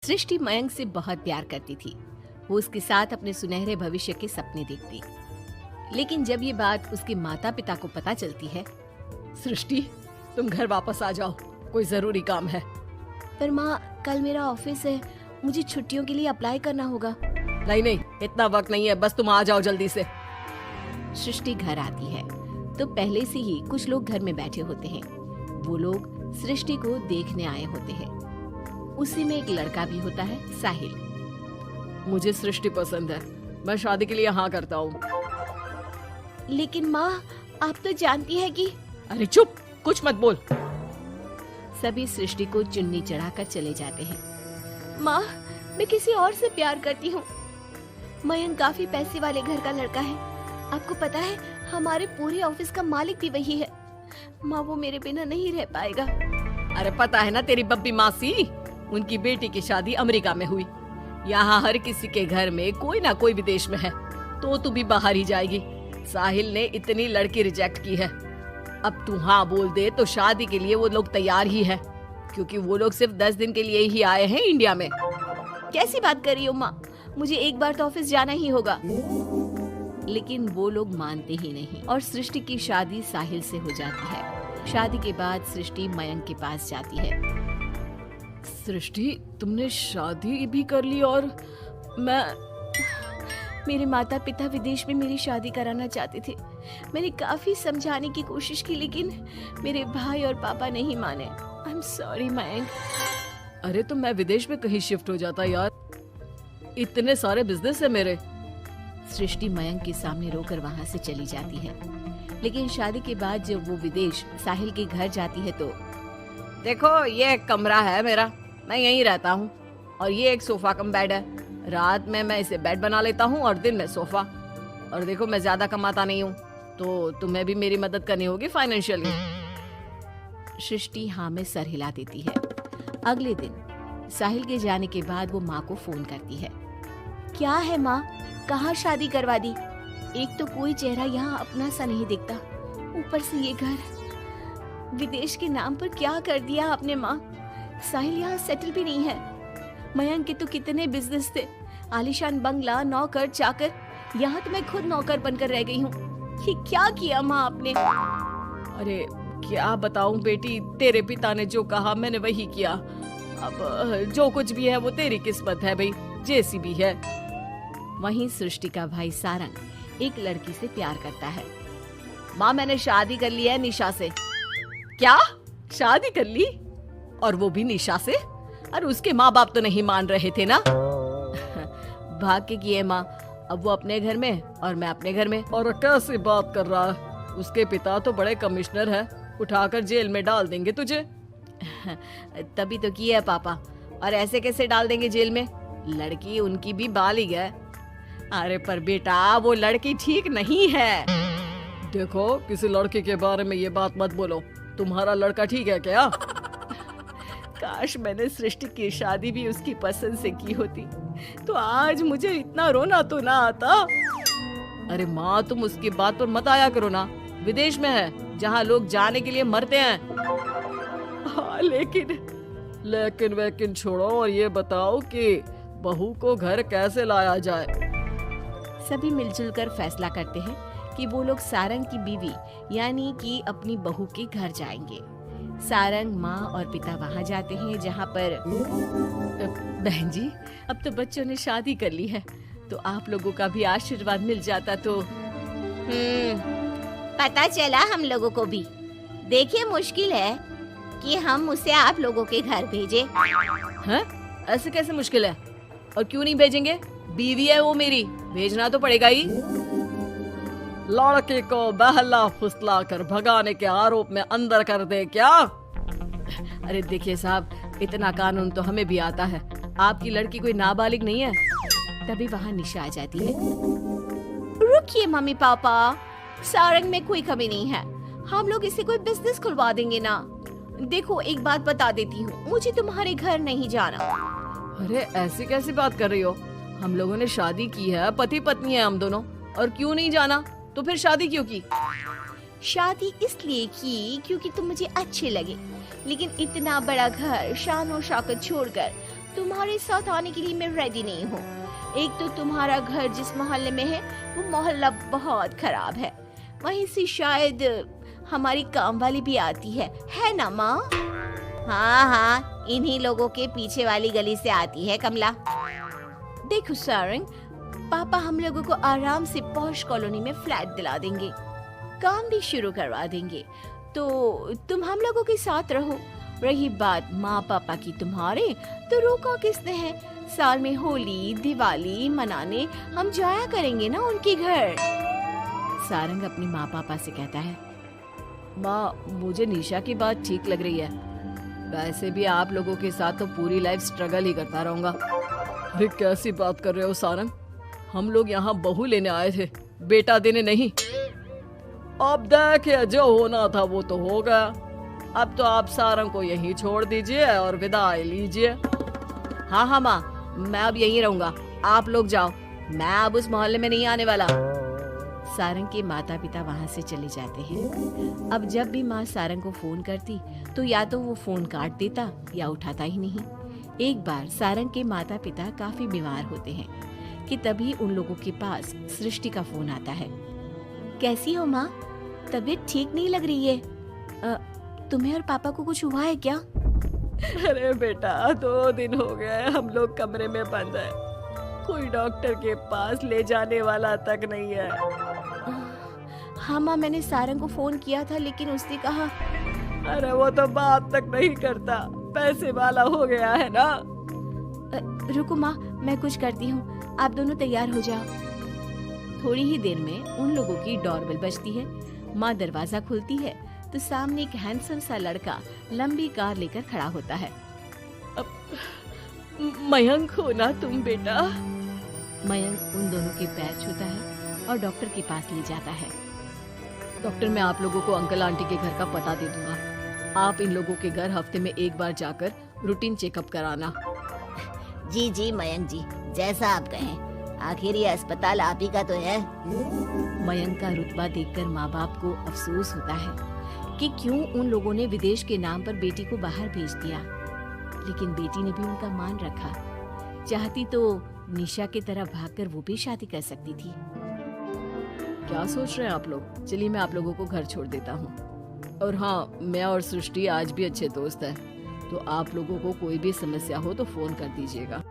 सृष्टि मयंक से बहुत प्यार करती थी। वो उसके साथ अपने सुनहरे भविष्य के सपने देखती। लेकिन जब ये बात उसके माता पिता को पता चलती है, सृष्टि, तुम घर वापस आ जाओ, कोई जरूरी काम है। पर माँ, कल मेरा ऑफिस है, मुझे छुट्टियों के लिए अप्लाई करना होगा। नहीं, इतना वक्त नहीं है, बस तुम आ जाओ जल्दी से। सृष्टि घर आती है तो पहले से ही कुछ लोग घर में बैठे होते हैं। वो लोग सृष्टि को देखने आए होते हैं। उसी में एक लड़का भी होता है, साहिल। मुझे सृष्टि पसंद है, मैं शादी के लिए हाँ करता हूँ। लेकिन माँ, आप तो जानती है कि... अरे चुप, कुछ मत बोल। सभी सृष्टि को चुन्नी चढ़ाकर चले जाते हैं। माँ, मैं किसी और से प्यार करती हूँ। मयंक काफी पैसे वाले घर का लड़का है। आपको पता है, हमारे पूरे ऑफिस का मालिक भी वही है। माँ, वो मेरे बिना नहीं रह पाएगा। अरे पता है ना तेरी बब्बी मासी, उनकी बेटी की शादी अमेरिका में हुई। यहाँ हर किसी के घर में कोई ना कोई विदेश में है, तो तू भी बाहर ही जाएगी। साहिल ने इतनी लड़की रिजेक्ट की है। अब तू हाँ बोल दे तो शादी के लिए वो लोग तैयार ही है, क्योंकि वो लोग सिर्फ 10 दिन के लिए ही आए हैं इंडिया में। कैसी बात कर रही हो माँ, मुझे एक बार तो ऑफिस जाना ही होगा। लेकिन वो लोग मानते ही नहीं और सृष्टि की शादी साहिल से हो जाती है। शादी के बाद सृष्टि मयंक के पास जाती है। सृष्टि, तुमने शादी भी कर ली और मेरे माता पिता विदेश में मेरी शादी कराना चाहते थे। मैंने काफी समझाने की कोशिश की, लेकिन मेरे भाई और पापा नहीं माने। I am sorry Mayank. अरे तो मैं विदेश में कहीं शिफ्ट हो जाता यार, इतने सारे बिजनेस है मेरे। सृष्टि मयंक के सामने रोकर वहाँ से चली जाती है। लेकिन शादी के बाद जब वो विदेश साहिल के घर जाती है तो... देखो, ये एक कमरा है मेरा, मैं यहीं रहता हूँ, और ये एक सोफा कम बेड है। रात में मैं इसे बेड बना लेता हूँ और दिन में सोफा। और देखो, मैं ज्यादा कमाता नहीं हूँ, तो तुम्हें भी मेरी मदद करनी होगी फाइनेंशियली। सृष्टि हाँ में सर हिला देती है। अगले दिन साहिल के जाने के बाद वो माँ को फोन करती है। क्या है माँ, कहाँ शादी करवा दी? एक तो कोई चेहरा यहाँ अपना सा नहीं दिखता, ऊपर से ये घर। विदेश के नाम पर क्या कर दिया आपने माँ? साहिल यहाँ सेटल भी नहीं है। मयंक के तो कितने बिजनेस थे, आलीशान बंगला, नौकर चाकर। यहाँ तो मैं खुद नौकर बनकर रह गई हूँ। ये क्या किया माँ आपने? अरे क्या बताऊं बेटी, तेरे पिता ने जो कहा मैंने वही किया। अब जो कुछ भी है वो तेरी किस्मत है भाई, जैसी भी है। वहीं सृष्टि का भाई सारंग एक लड़की से प्यार करता है। माँ, मैंने शादी कर ली है निशा से। क्या? शादी कर ली? और वो भी निशा से? अरे उसके माँ बाप तो नहीं मान रहे थे ना। भाग्य की है माँ, अब वो अपने घर में और मैं अपने घर में। और कैसी बात कर रहा है? उसके पिता तो बड़े कमिश्नर है, उठाकर जेल में डाल देंगे तुझे। तभी तो किया है पापा। और ऐसे कैसे डाल देंगे जेल में? लड़की उनकी भी बालिग है। अरे पर बेटा, वो लड़की ठीक नहीं है। देखो, किसी लड़की के बारे में ये बात मत बोलो। तुम्हारा लड़का ठीक है क्या? काश मैंने सृष्टि की शादी भी उसकी पसंद से की होती, तो आज मुझे इतना रोना तो ना आता। अरे माँ, तुम उसकी बात पर मत आया करो ना। विदेश में है, जहाँ लोग जाने के लिए मरते हैं। हाँ, लेकिन वैकिन छोड़ो और ये बताओ कि बहू को घर कैसे लाया जाए। सभी मिलजुल कर फैसला करते हैं कि वो लोग सारंग की बीवी यानी कि अपनी बहू के घर जाएंगे। सारंग, माँ और पिता वहाँ जाते हैं, जहाँ पर... बहन जी, अब तो बच्चों ने शादी कर ली है, तो आप लोगों का भी आशीर्वाद मिल जाता तो... पता चला हम लोगों को भी। देखिए, मुश्किल है कि हम उसे आप लोगों के घर भेजें। हैं? ऐसे कैसे मुश्किल है? और क्यों नहीं भेजेंगे? बीवी है वो मेरी, भेजना तो पड़ेगा ही। लड़के को बहला फुसला कर भगाने के आरोप में अंदर कर दे क्या? अरे देखिए साहब, इतना कानून तो हमें भी आता है। आपकी लड़की कोई नाबालिग नहीं है। तभी वहाँ निशा आ जाती है। रुकिए मम्मी पापा, सारंग में कोई कमी नहीं है। हम लोग इसे कोई बिजनेस खुलवा देंगे ना। देखो, एक बात बता देती हूँ, मुझे तुम्हारे घर नहीं जाना। अरे ऐसी कैसी बात कर रही हो? हम लोगों ने शादी की है, पति पत्नी है हम दोनों, और क्यों नहीं जाना? तो फिर शादी क्यों की? शादी इसलिए की क्योंकि तुम मुझे अच्छे लगे, लेकिन इतना बड़ा घर शान और शौकत छोड़कर तुम्हारे साथ आने के लिए मैं रेडी नहीं हूँ। एक तो तुम्हारा घर जिस मोहल्ले में है वो मोहल्ला बहुत खराब है, वहीं से शायद हमारी काम वाली भी आती है ना माँ? हाँ हाँ, इन्हीं लोगों के पीछे वाली गली से आती है कमला। देखो सारंग, पापा हम लोगों को आराम से पॉश कॉलोनी में फ्लैट दिला देंगे, काम भी शुरू करवा देंगे, तो तुम हम लोगों के साथ रहो। रही बात माँ पापा की तुम्हारे, तो रोका किसने है? साल में होली दिवाली मनाने हम जाया करेंगे ना उनके घर। सारंग अपनी माँ पापा से कहता है, माँ मुझे निशा की बात ठीक लग रही है, वैसे भी आप लोगों के साथ तो पूरी लाइफ स्ट्रगल ही करता रहूंगा। अरे कैसी बात कर रहे हो सारंग, हम लोग यहाँ बहू लेने आए थे, बेटा देने नहीं। अब देखिए जो होना था वो तो हो गया, अब तो आप सारंग को यहीं छोड़ दीजिए और विदाई लीजिए। हाँ हाँ माँ, मैं अब यहीं रहूंगा, आप लोग जाओ, मैं अब उस मोहल्ले में नहीं आने वाला। सारंग के माता पिता वहाँ से चले जाते हैं। अब जब भी माँ सारंग को फोन करती तो या तो वो फोन काट देता या उठाता ही नहीं। एक बार सारंग के माता पिता काफी बीमार होते हैं कि तभी उन लोगों के पास सृष्टि का फोन आता है। कैसी हो माँ? तबीयत ठीक नहीं लग रही है। तुम्हें और पापा को कुछ हुआ है क्या? अरे बेटा 2 दिन हो गए हम लोग कमरे में बंद है, कोई डॉक्टर के पास ले जाने वाला तक नहीं है। हाँ माँ, मैंने सारंग को फोन किया था लेकिन उसने कहा। अरे वो तो बात तक नहीं करता, पैसे वाला हो गया है ना। रुको माँ, मैं कुछ करती हूँ, आप दोनों तैयार हो जाओ। थोड़ी ही देर में उन लोगों की डोरबेल बजती है। माँ दरवाजा खुलती है तो सामने एक हैंडसम सा लड़का लंबी कार लेकर खड़ा होता है। मयंक हो ना तुम बेटा? मयंक उन दोनों के पैर छूता है और डॉक्टर के पास ले जाता है। डॉक्टर, मैं आप लोगों को अंकल आंटी के घर का पता दे दूंगा, आप इन लोगों के घर हफ्ते में एक बार जाकर रूटीन चेकअप कराना। जी जी मयंक जी, जैसा आप कहें, आखिर ये अस्पताल आप ही का तो है। मयंक का रुतबा देखकर माँ बाप को अफसोस होता है कि क्यों उन लोगों ने विदेश के नाम पर बेटी को बाहर भेज दिया, लेकिन बेटी ने भी उनका मान रखा। चाहती तो निशा की तरह भागकर वो भी शादी कर सकती थी। क्या सोच रहे हैं आप लोग? चलिए मैं आप लोगों को घर छोड़ देता हूँ। और हाँ, मैं और सृष्टि आज भी अच्छे दोस्त हैं, तो आप लोगों को कोई भी समस्या हो तो फोन कर दीजिएगा।